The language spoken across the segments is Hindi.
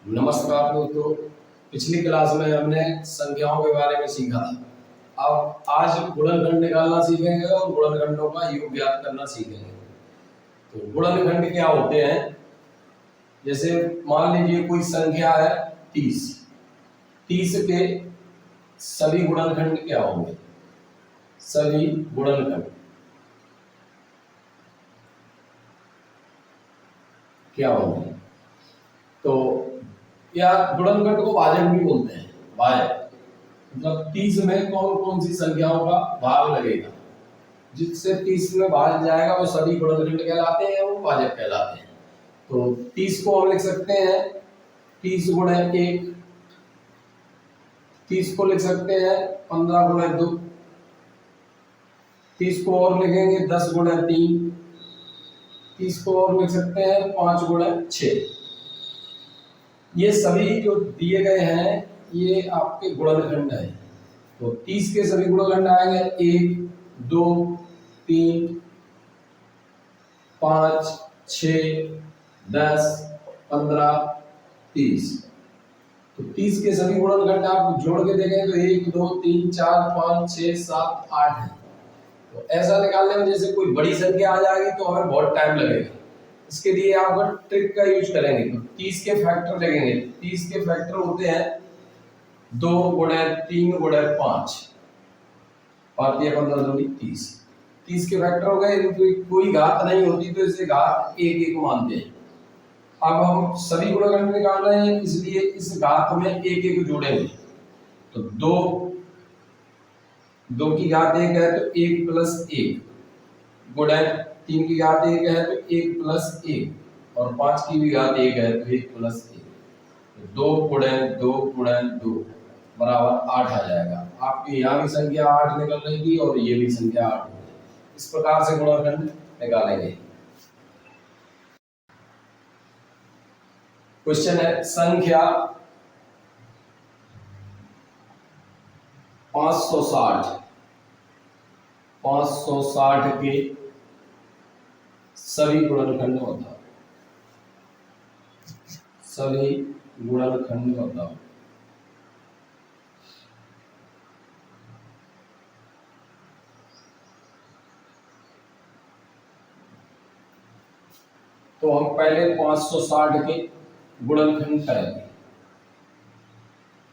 नमस्कार दोस्तों। पिछली क्लास में हमने संख्याओं के बारे में सीखा था। अब आज गुणनखंड निकालना सीखेंगे और गुणनखंडों का योग ज्ञात करना सीखेंगे। तो गुणनखंड क्या होते हैं, जैसे मान लीजिए कोई संख्या है 30। 30 के सभी गुणनखंड क्या होंगे? सभी गुणनखंड क्या होंगे? तो या गुणनखंड को भाजक भी बोलते हैं। भाजक मतलब 30 में कौन कौन सी संख्याओं का भाग लगेगा, जिससे 30 में भाग जाएगा वो सभी गुणनखंड कहलाते हैं, वो भाजक कहलाते हैं। तो 30 को हम लिख सकते हैं 30 गुणे 1, 30 को लिख सकते हैं 15 गुणे 2, 30 को और लिखेंगे 10 गुणे 3, 30 को और लिख सकते हैं 5 गुणे 6। ये सभी जो दिए गए हैं ये आपके गुणनखंड है। तो 30 के सभी गुणनखंड आएंगे 1, 2, 3, 5, 6, 10, 15, 30। तो 30 के सभी गुणनखंड आप जोड़ के देखें तो 1, 2, 3, 4, 5, 6, 7, 8 है। तो ऐसा निकालने में जैसे कोई बड़ी संख्या आ जाएगी तो हमें बहुत टाइम लगेगा। इसके लिए आप अगर ट्रिक का यूज करेंगे तो 30 के फैक्टर लगेंगे। 30 के फैक्टर होते हैं 2 गुणे 3 गुणे 5, और 15 दूनी 30। 30 के फैक्टर हो गए। इनकी कोई घात नहीं होती तो इसे घात 1 मानते हैं। अब हम सभी गुणनखंड निकाल रहे हैं, इसलिए इस घात में 1 जोड़ेंगे। तो 2 की घात 1 है तो 1 प्लस 1 गुणे 3 की घात 1 है तो 1 प्लस 1, और 5 की भी घात 1 है तो 1 प्लस 1। 2 गुणे 2 गुणे 2 बराबर 8 आ जाएगा। आपकी यहाँ भी संख्या 8 निकल रही थी और ये भी संख्या 8 होगी। इस प्रकार से गुणनखंड निकालेंगे। क्वेश्चन है संख्या 560 के सभी गुणनखंड बताओ। सभी गुणनखंड बताओ। तो हम पहले 560 के गुणनखंड करेंगे।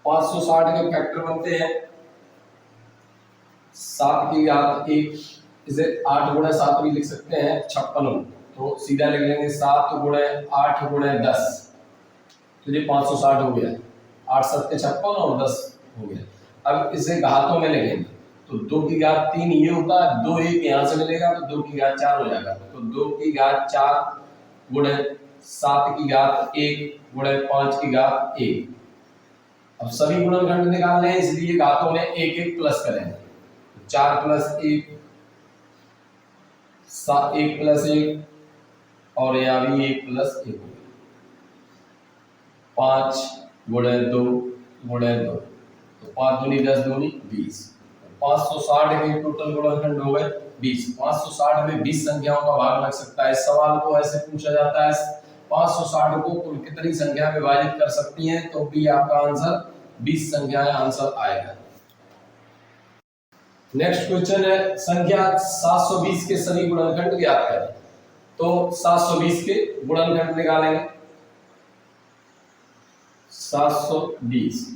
560 के फैक्टर बनते हैं 7 की घात 1, इसे 8 गुणे 7 भी लिख सकते हैं 56। तो सीधा लिख लेंगे 7 गुणे 8 गुणे 10, तो ये 560 हो गया। 8 7 56 और 10 हो गया। अब इसे घातों में लिखेंगे तो 2 की घात 3 ये होता है, 2 1 यहाँ से मिलेगा तो 2 की घात 4 हो जाएगा। तो 2 की घात 4 गुणे 7 की घात 1 गुणे 5 की घात 1। अब सभी गुणनखंड निकालने हैं, इसलिए घातों में 1 1 प्लस करेंगे। 4 प्लस 1 1 प्लस 1, और यहाँ भी 1 प्लस 1, 5 गुणे 2 गुणे 2, तो 5 दूनी 10 दूनी 20। 560 के टोटल गुणनखंड हो गए 20। 560 में 20 संख्याओं का भाग लग सकता है। इस सवाल को ऐसे पूछा जाता है 560 को कुल कितनी संख्या विभाजित कर सकती हैं, तो भी आपका आंसर 20 संख्याएं आंसर आएगा। नेक्स्ट क्वेश्चन है संख्या 720 के सभी गुणनखंड ज्ञात करें। तो 720 के गुणनखंड निकालेंगे। 720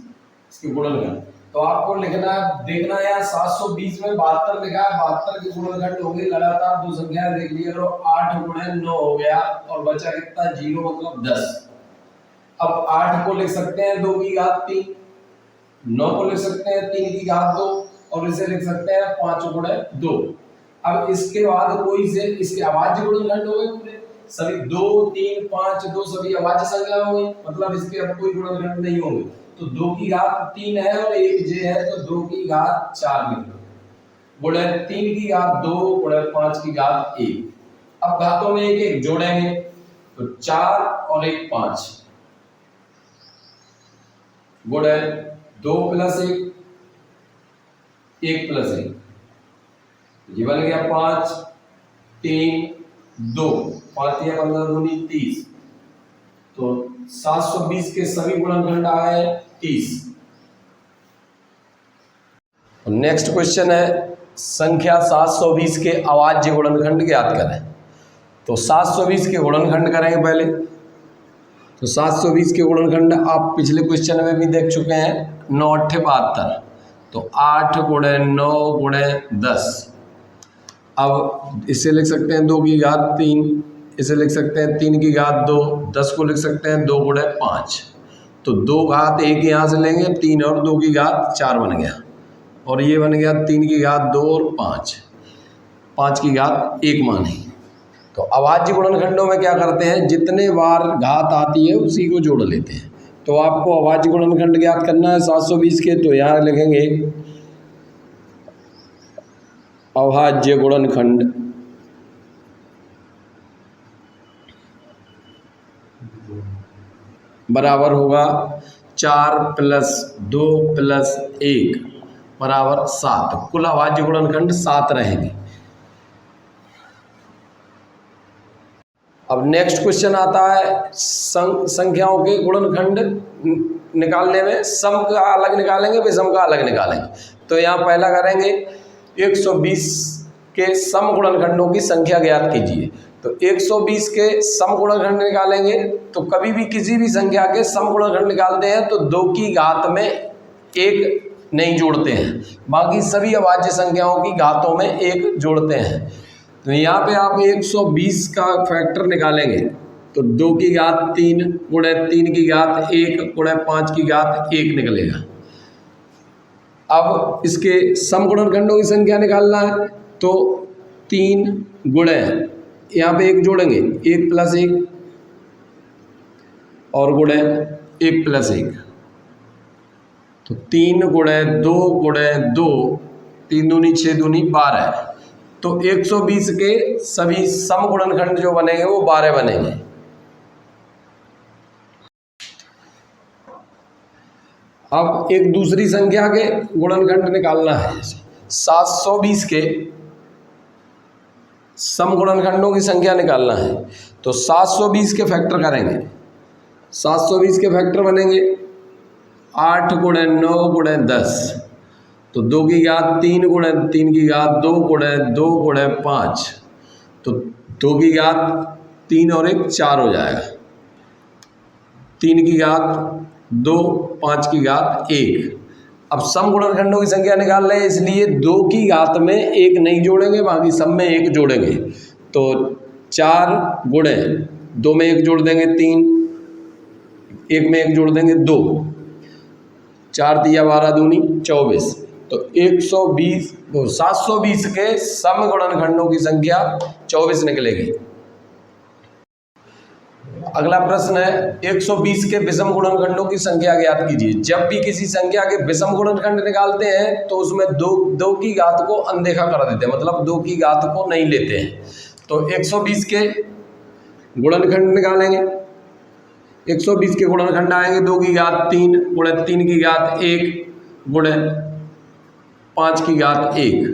इसके गुणनखंड तो आपको लिखना है, देखना है 720 में 72 लिखा है, 72 के गुणनखंड हो गए लगातार दो संख्या देख लिए, 8 गुणे 9 हो गया और बचा कितना 0 मतलब 10। अब 8 को लिख सकते हैं 2 की घात 3, 9 को लिख सकते हैं 3 की घात 2, और इसे लिख सकते हैं 5 गुणे 2। अब इसके बाद कोई से इसके अभाज्य गुणनखंड हो गए पूरे सभी 2 3 5 2 सभी अभाज्य संख्या हो गई, मतलब इसके अब कोई गुणनखंड नहीं होंगे। तो 2 की घात 3 है और 1 जे है तो 2 की घात 4 लिख लो गुणे 3 की घात 2 गुणे 5 की घात 1। अब घातों में 1 1 जोड़ेंगे तो 4 और 1 5 गुणे 2 प्लस 1 1 प्लस 1, ये बन गया 5 3 2, 5 या 15 दूनी 30, तो 720 के सभी गुणनखंड आए 30। नेक्स्ट क्वेश्चन है संख्या 720 के अभाज्य गुणनखंड ज्ञात करें। तो 720 के गुणनखंड करेंगे पहले। तो 720 के गुणनखंड आप पिछले क्वेश्चन में भी देख चुके हैं, 9 8 72। तो 8 गुणे 9 गुणे 10। अब इसे लिख सकते हैं 2 की घात 3, इसे लिख सकते हैं 3 की घात 2, 10 को लिख सकते हैं 2 गुणे 5। तो 2 घात 1 यहाँ से लेंगे, 3 और 2 की घात 4 बन गया, और ये बन गया 3 की घात 2 और 5 की घात 1 माने। तो अभाज्य गुणनखंडों में क्या करते हैं, जितने बार घात आती है उसी को जोड़ लेते हैं। तो आपको अभाज्य गुणनखंड ज्ञात करना है 720 के, तो यहाँ लिखेंगे अभाज्य गुणनखंड बराबर होगा 4 + 2 + 1 बराबर 7। कुल अभाज्य गुणनखंड 7 रहेंगे। अब नेक्स्ट क्वेश्चन आता है संख्याओं के गुणनखंड निकालने में सम का अलग निकालेंगे, विषम का अलग निकालेंगे। तो यहाँ पहला करेंगे 120 के सम गुणनखंडों की संख्या ज्ञात कीजिए। तो 120 के सम गुणनखंड निकालेंगे, तो कभी भी किसी भी संख्या के सम गुणनखंड निकालते हैं तो 2 की घात में 1 नहीं जोड़ते हैं, बाकी सभी अभाज्य संख्याओं की घातों में 1 जोड़ते हैं। तो यहाँ पे आप 120 का फैक्टर निकालेंगे तो 2 की घात 3 गुणे 3 की घात 1 गुणे 5 की घात 1 निकलेगा। अब इसके सम गुणनखंडों की संख्या निकालना है, तो 3 गुणे यहाँ पे 1 जोड़ेंगे, 1 + 1 और गुणे 1 + 1। तो 3 गुणे 2 गुणे 2, 3 दूनी 6 दूनी 12। तो 120 के सभी सम गुणनखंड जो बनेंगे वो 12 बनेंगे। अब एक दूसरी संख्या के गुणनखंड निकालना है। 720 के सम गुणनखंडों की संख्या निकालना है, तो 720 के फैक्टर करेंगे। 720 के फैक्टर बनेंगे 8 गुणे 9 गुणे 10। तो 2 की घात 3 गुणे 3 की घात 2 गुणे 2 गुणे 5। तो 2 की घात 3 और 1 4 हो जाएगा। 3 की घात 2, 5 की घात 1। अब सम गुणनखंडों की संख्या निकाल रहे हैं, इसलिए 2 की घात में 1 नहीं जोड़ेंगे, बाकी सब में 1 जोड़ेंगे। तो 4 गुणे 2 में 1 जोड़ देंगे 3, 1 में 1 जोड़ देंगे 2, 4 × 12 दूनी 24। तो 720 के सम गुणनखंडों की संख्या 24 निकलेगी। अगला प्रश्न है 120 के विषम गुणनखंडों की संख्या ज्ञात कीजिए। जब भी किसी संख्या के विषम गुणनखंड निकालते हैं तो उसमें 2 की घात को अनदेखा कर देते हैं, मतलब 2 की घात को नहीं लेते हैं। तो 120 के गुणनखंड निकालेंगे। 120 के गुणनखंड आएंगे 2 की घात 3 गुणे 3 की घात 1 गुणे 5 की घात 1।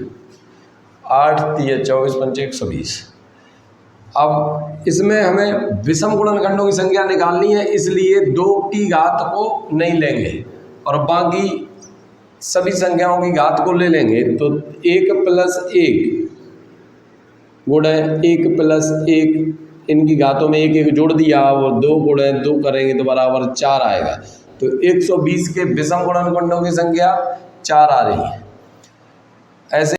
8 × 24 = 120। अब इसमें हमें विषम गुणनखंडों की संख्या निकालनी है, इसलिए 2 की घात को नहीं लेंगे और बाकी सभी संख्याओं की घात को ले लेंगे। तो 1 + 1 गुणे 1 + 1, इनकी घातों में 1 1 जोड़ दिया, वो 2 गुणे 2 करेंगे तो बराबर 4 आएगा। तो 120 के विषम गुणनखंडों की संख्या 4 आ रही है। ऐसे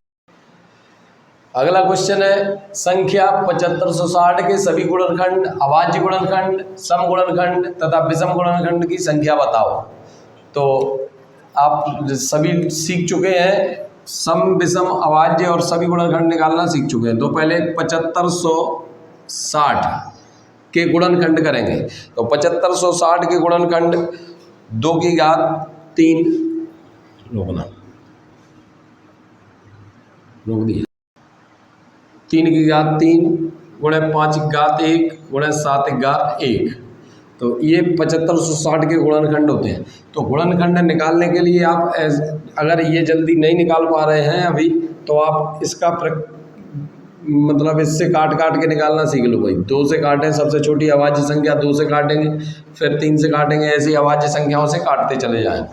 अगला क्वेश्चन है संख्या 7560 के सभी गुणनखंड, अभाज्य गुणनखंड, सम गुणनखंड तथा विषम गुणनखंड की संख्या बताओ। तो आप सभी सीख चुके हैं, सम विषम अभाज्य और सभी गुणनखंड निकालना सीख चुके हैं। तो पहले 7560 के गुणनखंड करेंगे। तो 7560 के गुणनखंड 2 की घात 3 रोक दिए, 3 की घात 3 गुणे 5 की घात 1 गुणे 7 की घात 1। तो ये 7560 के गुणनखंड होते हैं। तो गुणनखंड निकालने के लिए आप अगर ये जल्दी नहीं निकाल पा रहे हैं अभी, तो आप इसका मतलब इससे काट काट के निकालना सीख लो भाई। 2 से काटें, सबसे छोटी अभाज्य संख्या 2 से काटेंगे, फिर 3 से काटेंगे, ऐसी अभाज्य संख्याओं से काटते चले जाएं।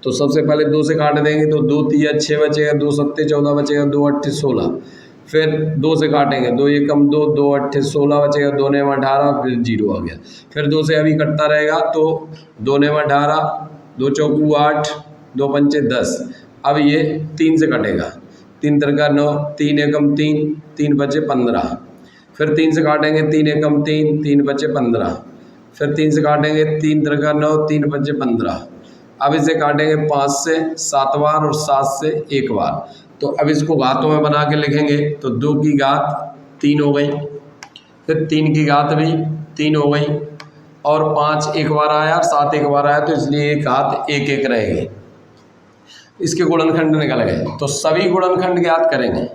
तो सबसे पहले 2 से काट देंगे तो 2 तिया 6 बचेगा, 2 सत्ते 14 बचेगा, 2 अट्ठे 16। फिर 2 से काटेंगे, 2 एकम 2, 2 अट्ठे 16 बचेगा, 2 नेम 18, फिर 0 आ गया। फिर 2 से अभी कटता रहेगा तो 2 नेम 18, 2 चौकू 8, 2 पंचे 10। अब ये 3 से कटेगा, 3 तिरका 9, 3 एकम 3, 3 बचे 15। फिर 3 से काटेंगे, 3 एकम 3, 3 बचे 15। फिर 3 से काटेंगे, 3 तिरका 9, 3 बचे 15। अब इसे काटेंगे 5 से 7 बार और 7 से 1 बार। तो अब इसको घातों में बना के लिखेंगे तो 2 की घात 3 हो गई, फिर 3 की घात भी 3 हो गई, और 5 एक बार आया, 7 एक बार आया, तो इसलिए एक घात 1 1 रहेगी। इसके गुणनखंड निकल गए। तो सभी गुणनखंड ज्ञात करेंगे,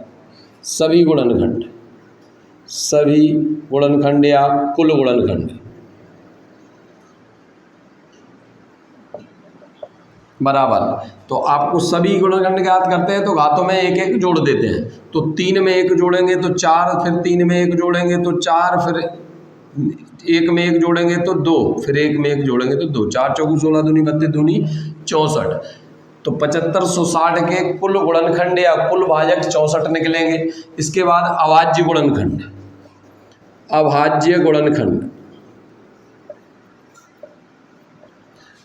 सभी गुणनखंड या कुल गुणनखंड बराबर। तो आपको सभी गुणनखंड ज्ञात करते हैं तो घातों में 1 1 जोड़ देते हैं। तो 3 में 1 जोड़ेंगे तो 4, फिर 3 में 1 जोड़ेंगे तो 4, फिर 1 में 1 जोड़ेंगे तो 2, फिर 1 में 1 जोड़ेंगे तो 2। 4 चौकू 16 दूनी 32 दूनी 64। तो 7560 के कुल गुणनखंड या कुल भाजक 64 निकलेंगे। इसके बाद अभाज्य गुणनखंड, अभाज्य गुणनखंड,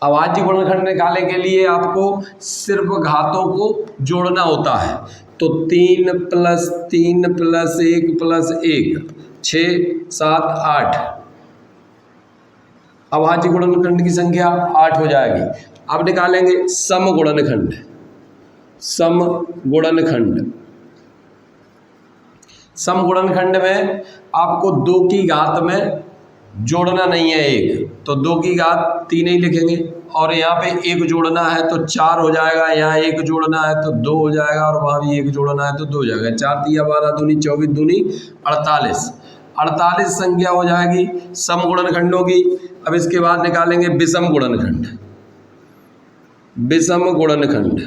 अभाज्य गुणनखंड निकालने के लिए आपको सिर्फ घातों को जोड़ना होता है। तो 3 + 3 + 1 + 1 6 7 8, अभाज्य गुणनखंड की संख्या 8 हो जाएगी। अब निकालेंगे सम गुणनखंड, सम गुणनखंड। सम गुणनखंड में आपको 2 की घात में जोड़ना नहीं है 1, तो 2 की घात 3 ही लिखेंगे, और यहाँ पे 1 जोड़ना है तो 4 हो जाएगा, यहाँ 1 जोड़ना है तो 2 हो जाएगा, और वहाँ भी 1 जोड़ना है तो 2 हो जाएगा। 4 तिया 12 दूनी 24 दूनी 48, 48 संख्या हो जाएगी सम गुणनखंडों की। अब इसके बाद निकालेंगे विषम गुणनखंड, विषम गुणनखंड।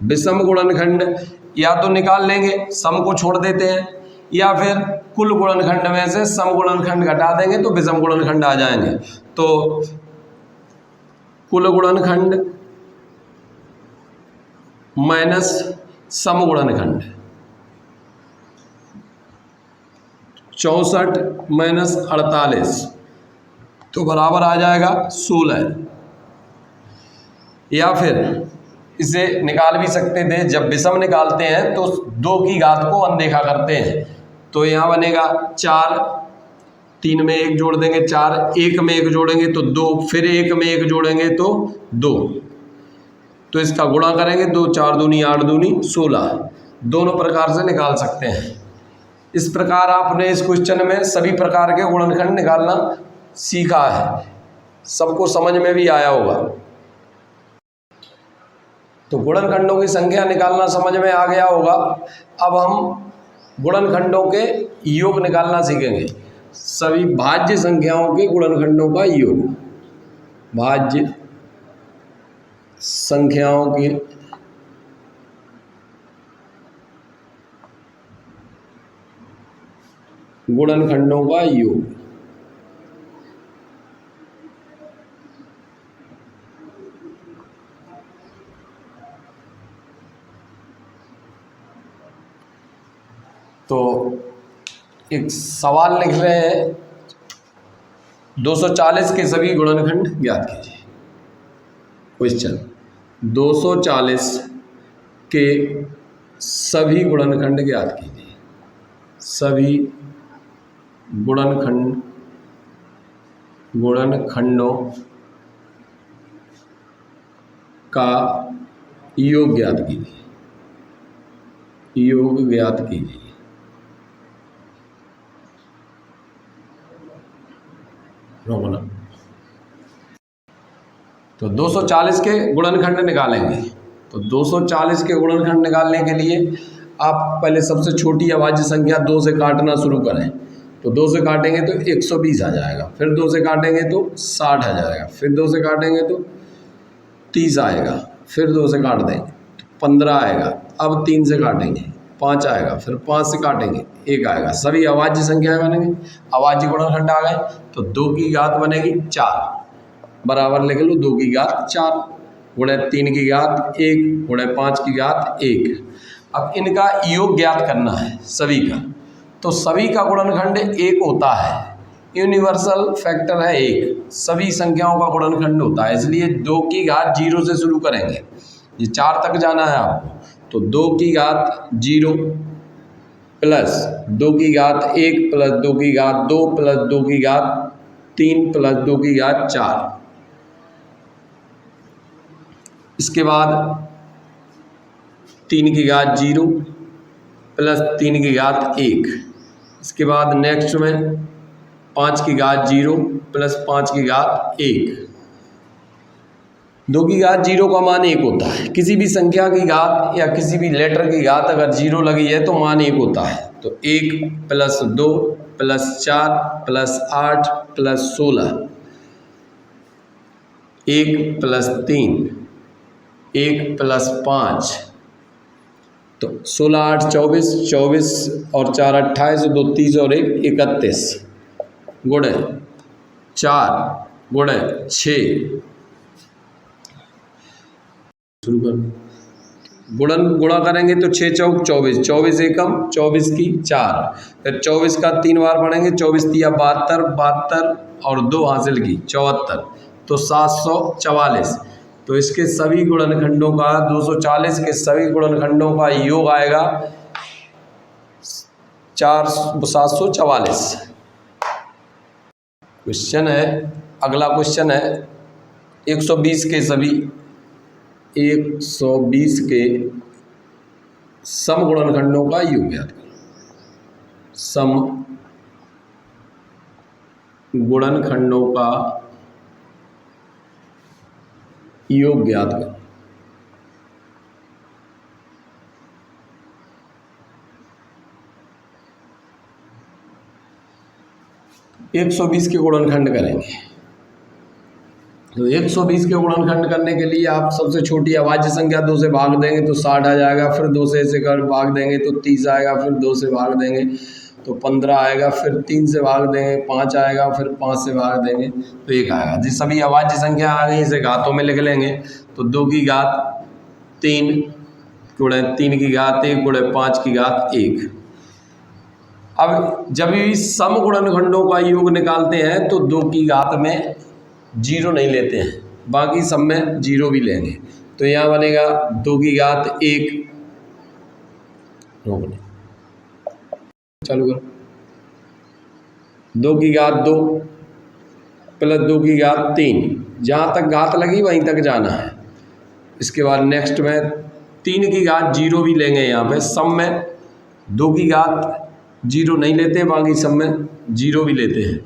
विषम गुणनखंड या तो निकाल लेंगे, सम को छोड़ देते हैं, या फिर कुल गुणनखंड में से सम गुणनखंड घटा देंगे तो विषम गुणनखंड आ जाएंगे। तो कुल गुणनखंड माइनस सम गुणनखंड, 64 माइनस 48 तो बराबर आ जाएगा 16। या फिर इसे निकाल भी सकते थे, जब विषम निकालते हैं तो 2 की घात को अनदेखा करते हैं। तो यहाँ बनेगा 4, 3 में 1 जोड़ देंगे 4, 1 में 1 जोड़ेंगे तो 2, फिर 1 में 1 जोड़ेंगे तो 2। तो इसका गुणा करेंगे, 2 4 दूनी 8 दूनी 16। दोनों प्रकार से निकाल सकते हैं। इस प्रकार आपने इस क्वेश्चन में सभी प्रकार के गुणनखंड निकालना सीखा है, सबको समझ में भी आया होगा। तो गुणनखंडों की संख्या निकालना समझ में आ गया होगा। अब हम गुणनखंडों के योग निकालना सीखेंगे, सभी भाज्य संख्याओं के गुणनखंडों का योग, भाज्य संख्याओं के गुणनखंडों का योग। तो एक सवाल लिख रहे हैं, 240 के सभी गुणनखंड ज्ञात कीजिए। क्वेश्चन, 240 के सभी गुणनखंड ज्ञात कीजिए। सभी गुणनखंडों का योग ज्ञात कीजिए, योग ज्ञात कीजिए। रोमना। तो 240 के गुणनखंड निकालेंगे। तो 240 के गुणनखंड निकालने के लिए आप पहले सबसे छोटी अभाज्य संख्या 2 से काटना शुरू करें। तो 2 से काटेंगे तो 120 आ जाएगा, फिर 2 से काटेंगे तो 60 आ जाएगा, फिर 2 से काटेंगे तो 30 आएगा, फिर 2 से काट देंगे तो 15 आएगा। अब 3 से काटेंगे, 5 आएगा, फिर 5 से काटेंगे 1 आएगा, सभी अभाज्य संख्याएं बनेंगी। अभाज्य गुणनखंड आ गए तो 2 की घात बनेगी 4, बराबर लिख लो 2 की घात 4 गुणे 3 की घात 1 गुणे 5 की घात 1। अब इनका योग ज्ञात करना है सभी का, तो सभी का गुणनखंड 1 होता है, यूनिवर्सल फैक्टर है 1, सभी संख्याओं का गुणनखंड होता है, इसलिए 2 की घात 0 से शुरू करेंगे, ये 4 तक जाना है आपको, तो 2 की घात 0 प्लस 2 की घात 1 प्लस 2 की घात 2 प्लस 2 की घात 3 प्लस 2 की घात 4। इसके बाद 3 की घात 0 प्लस 3 की घात 1। इसके बाद नेक्स्ट में 5 की घात 0 प्लस 5 की घात 1। 2 की घात 0 का मान 1 होता है, किसी भी संख्या की घात या किसी भी लेटर की घात अगर 0 लगी है तो मान 1 होता है। तो 1 plus 2 plus 4 plus 8 plus 16, 1 plus 3, 1 plus 5, तो 16 8 24, 24 और 4 28, 2 30 और 1 31 गुणे 4 गुणे 6 शुरू कर गुणा करेंगे तो 6 चौक 24, 24 एकम 24 की 4, फिर 24 का 3 बार पढ़ेंगे, 24 तिया 72, 72 और 2 हासिल की 74, तो 744। तो इसके सभी गुणनखंडों का 240 के सभी गुणनखंडों का योग आएगा 744। क्वेश्चन है, अगला क्वेश्चन है 120 के सभी 120 के सम गुणनखंडों का योग ज्ञात करो। सम गुणनखंडों का योग ज्ञात करो। एक 120 के गुणनखंड करेंगे, तो 120 के गुणनखंड करने के लिए आप सबसे छोटी अभाज्य संख्या 2 से भाग देंगे तो 60 आ जाएगा, फिर 2 से ऐसे कर भाग देंगे तो 30 आएगा, फिर 2 से भाग देंगे तो 15 आएगा, फिर 3 से भाग देंगे 5 आएगा, फिर 5 से भाग देंगे तो 1 आएगा। जिस सभी अभाज्य संख्या आ गई इसे घातों में लिख लेंगे, तो 2 की घात 3 गुणे 3 की घात 1 गुणे 5 की घात 1। अब जब भी सम गुणनखंडों का योग निकालते हैं तो 2 की घात में 0 नहीं लेते हैं, बाकी सब में 0 भी लेंगे, तो यहाँ बनेगा 2 की घात 1, रोक लें चालू करो, 2 की घात 2 प्लस 2 की घात 3, जहाँ तक घात लगी वहीं तक जाना है। इसके बाद नेक्स्ट में 3 की घात 0 भी लेंगे, यहाँ पे सब में 2 की घात 0 नहीं लेते, बाकी सब में 0 भी लेते हैं,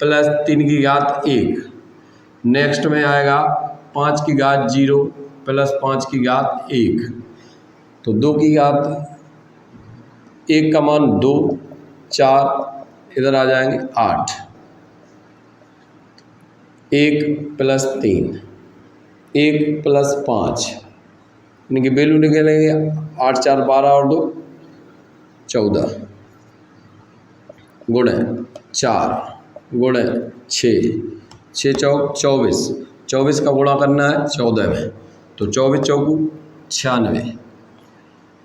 प्लस 3 की घात 1। नेक्स्ट में आएगा 5 की घात 0 प्लस 5 की घात 1, तो 2 की घात 1 का मान 2, 4 इधर आ जाएंगे 8, 1 प्लस 3, 1 प्लस 5, इनकी वैल्यू निकलेंगे 8 4 12 और 2 14 गुणे 4 गुणे 6, 6 चौक 24, 24 का गुणा करना है 14 में, तो 24 चौकू 96,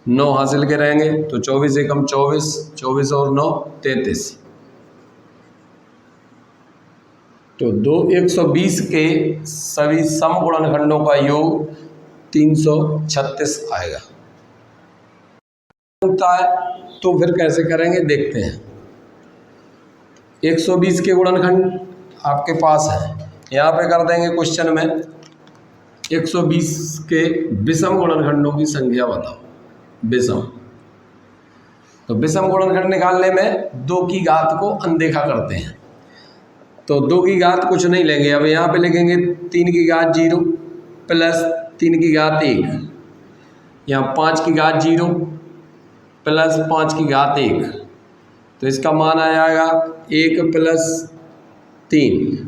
9 हासिल के रहेंगे, तो 24 एकम 24, 24 और 9 33, तो 120 के सभी सम गुणनखंडों का योग 336 आएगा। तो फिर कैसे करेंगे देखते हैं। 120 के गुणनखंड आपके पास है, यहाँ पे कर देंगे क्वेश्चन में 120 के विषम गुणनखंडों की संख्या बताओ, विषम। तो विषम गुणनखंड निकालने में 2 की घात को अनदेखा करते हैं, तो 2 की घात कुछ नहीं लेंगे, अब यहाँ पे लिखेंगे 3 की घात 0 प्लस 3 की घात 1, यहाँ 5 की घात 0 प्लस 5 की घात 1, तो इसका मान आ जाएगा 1 प्लस 3,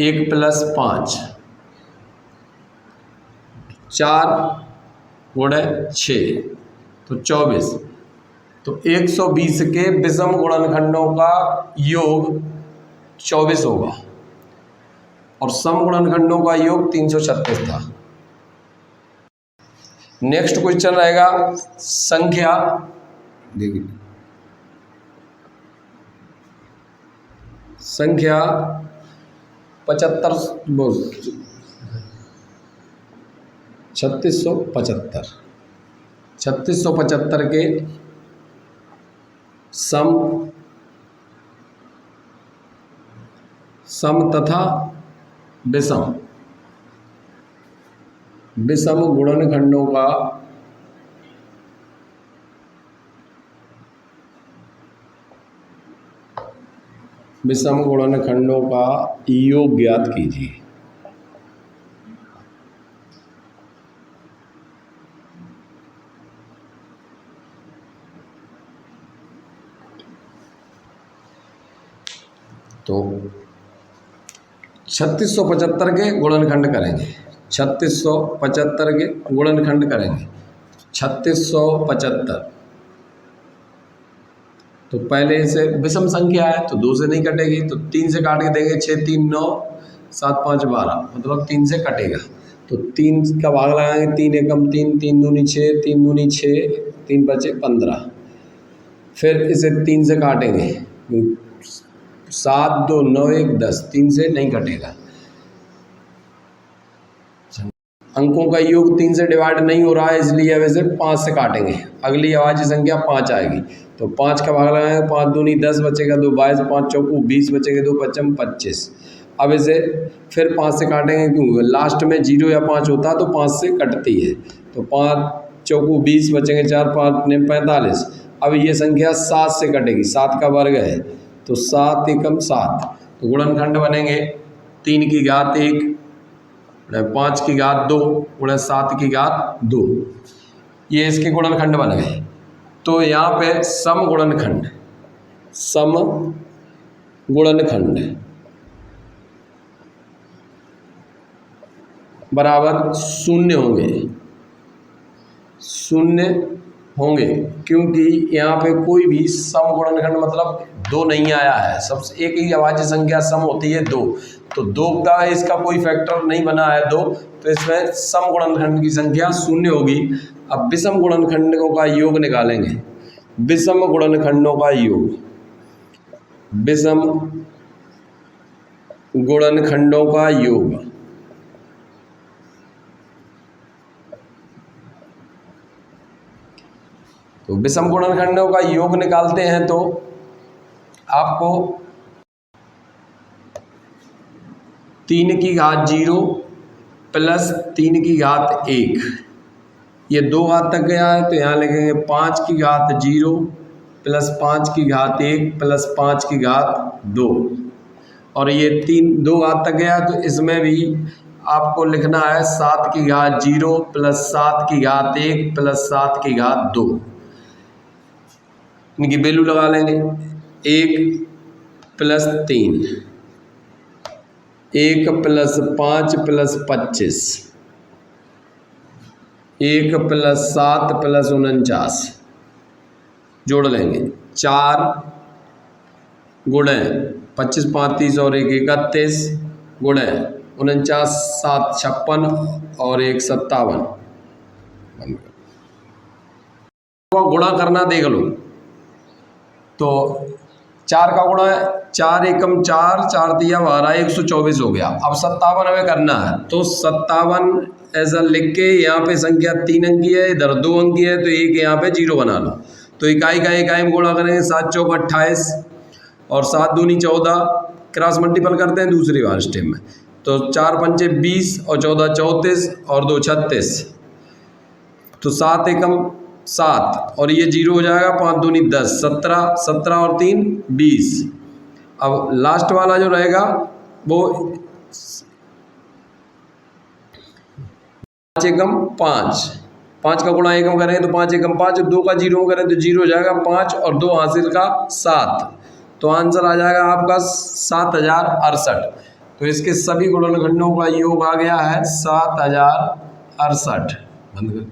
1 प्लस 5, 4 गुणे 6 तो 24। तो 120 के विषम गुणनखंडों का योग 24 होगा और सम गुणनखंडों का योग 336 था। नेक्स्ट क्वेश्चन रहेगा संख्या, देखिए संख्या 3675 के सम तथा विषम गुणनखंडों का योग ज्ञात कीजिए। तो 3675 के गुणनखंड करेंगे, 3675 के गुणनखंड करेंगे 3675। तो पहले से विषम संख्या है तो 2 से नहीं कटेगी, तो 3 से काट के देंगे, 6 3 9 7 5 12, मतलब 3 से कटेगा। तो 3 का भाग लगाएंगे, 3 एकम 3, 3 दूनी 6, 3 दूनी 6, 3 बचे 15। फिर इसे 3 से काटेंगे, 7 2 9 1 10, 3 से नहीं कटेगा। अंकों का योग 3 से डिवाइड नहीं हो रहा है, इसलिए अब इसे 5 से काटेंगे। अगली अभाज्य संख्या 5 आएगी, तो 5 का भाग लगाएंगे, 5 दूनी 10 बचेगा 2 22, 5 चौकू 20 बचेगा 2 पचम 25। अब इसे फिर 5 से काटेंगे, क्योंकि लास्ट में 0 या 5 होता है तो 5 से कटती है। तो 5 चौकू 20 बचेंगे 4 5 ने 45। अब ये संख्या 7 से कटेगी, 7 का वर्ग है तो 7 एकम 7। तो गुणनखंड बनेंगे 3 की घात 1 5 की घात 2 गुणे 7 की घात 2, ये इसके गुणनखंड बन गए। तो यहाँ पे सम गुणनखंड बराबर 0 होंगे, क्योंकि यहाँ पे कोई भी सम गुणनखंड मतलब 2 नहीं आया है। सबसे एक ही अभाज्य संख्या सम होती है 2, तो 2 का इसका कोई फैक्टर नहीं बना है 2, तो इसमें सम गुणनखंड की संख्या 0 होगी। अब विषम गुणनखंडों का योग निकालेंगे, विषम गुणनखंडों का योग, विषम गुणनखंडों का योग तो विषम गुणनखंडों का योग निकालते हैं तो आपको 3 की घात 0 प्लस 3 की घात 1, ये 2 घात तक गया है तो यहाँ लिखेंगे 5 की घात 0 प्लस 5 की घात 1 प्लस 5 की घात 2, और ये 2 घात तक गया तो इसमें भी आपको लिखना है 7 की घात 0 प्लस 7 की घात 1 प्लस 7 की घात 2। इनकी वैल्यू लगा लेंगे, 1 plus 3, 1 plus 5 plus 25, 1 plus 7 plus 49, जोड़ लेंगे 4 गुणे 25 35 और 1 31 गुणे 49 7 56 और 1 57। गुणा करना देख लो, तो 4 का गुणा 4 एकम 4 4 दिया 12 124 हो गया। अब 57 हमें करना है, तो 57 ऐसा लिख के यहाँ पे संख्या 3 अंकी है, इधर 2 अंकी है, तो एक यहाँ पे 0 बना लो। तो इकाई का इकाई में गुणा करेंगे, 7 चौक 28 और 7 दूनी 14, क्रॉस मल्टीपल करते हैं दूसरी बार स्टेप में, तो 4 पंचे 20 और 14 34 और 2 36, तो 7 एकम 7 और ये 0 हो जाएगा, 5 दूनी 10 17 17 और 3 20। अब लास्ट वाला जो रहेगा वो 5 एकम 5, 5 का गुणा एकम करें तो 5 एकम 5, 2 का 0 करें तो 0 हो जाएगा 5 और 2 हासिल का 7, तो आंसर आ जाएगा आपका 7068। तो इसके सभी गुणनखंडों का योग आ गया है 7068। बंद कर।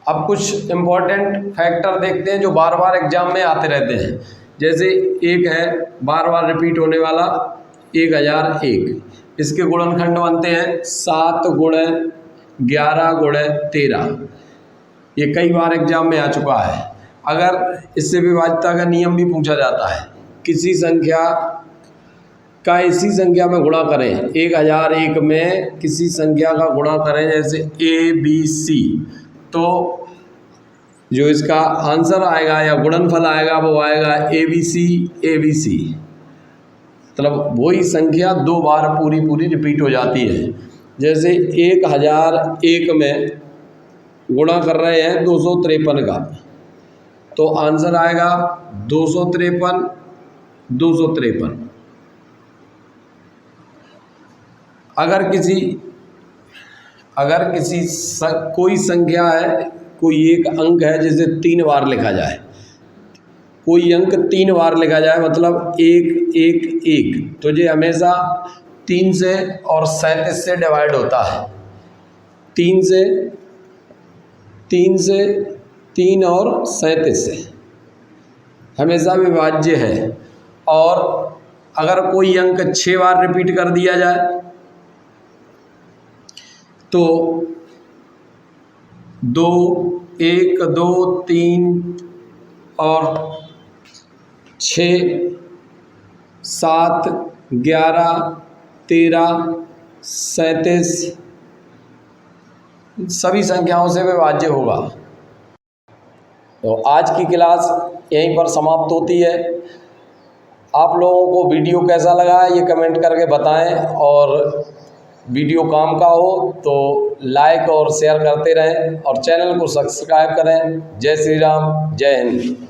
अब कुछ इम्पोर्टेंट फैक्टर देखते हैं जो बार बार एग्जाम में आते रहते हैं। जैसे एक है बार बार रिपीट होने वाला 1001, इसके गुणनखंड बनते हैं 7 गुणे 11 गुणे 13। ये कई बार एग्जाम में आ चुका है। अगर इससे विभाज्यता का नियम भी पूछा जाता है, किसी संख्या का इसी संख्या में गुणा करें, 1001 में किसी संख्या का गुणा करें जैसे ABC, तो जो इसका आंसर आएगा या गुणनफल आएगा वो आएगा ABC। मतलब वही संख्या 2 बार पूरी रिपीट हो जाती है। जैसे 1001 में गुणा कर रहे हैं 253 का, तो आंसर आएगा 253। अगर किसी कोई संख्या है, कोई एक अंक है जिसे 3 बार लिखा जाए, कोई अंक 3 बार लिखा जाए मतलब 111, तो ये हमेशा 3 से और 37 से डिवाइड होता है। 3 और 37 से हमेशा विभाज्य है। और अगर कोई अंक 6 बार रिपीट कर दिया जाए तो 2, 1, 2, 3 और 6, 7, 11, 13, 37 सभी संख्याओं से विभाज्य होगा। तो आज की क्लास यहीं पर समाप्त होती है। आप लोगों को वीडियो कैसा लगा ये कमेंट करके बताएं, और वीडियो काम का हो तो लाइक और शेयर करते रहें और चैनल को सब्सक्राइब करें। जय श्री राम, जय हिंद।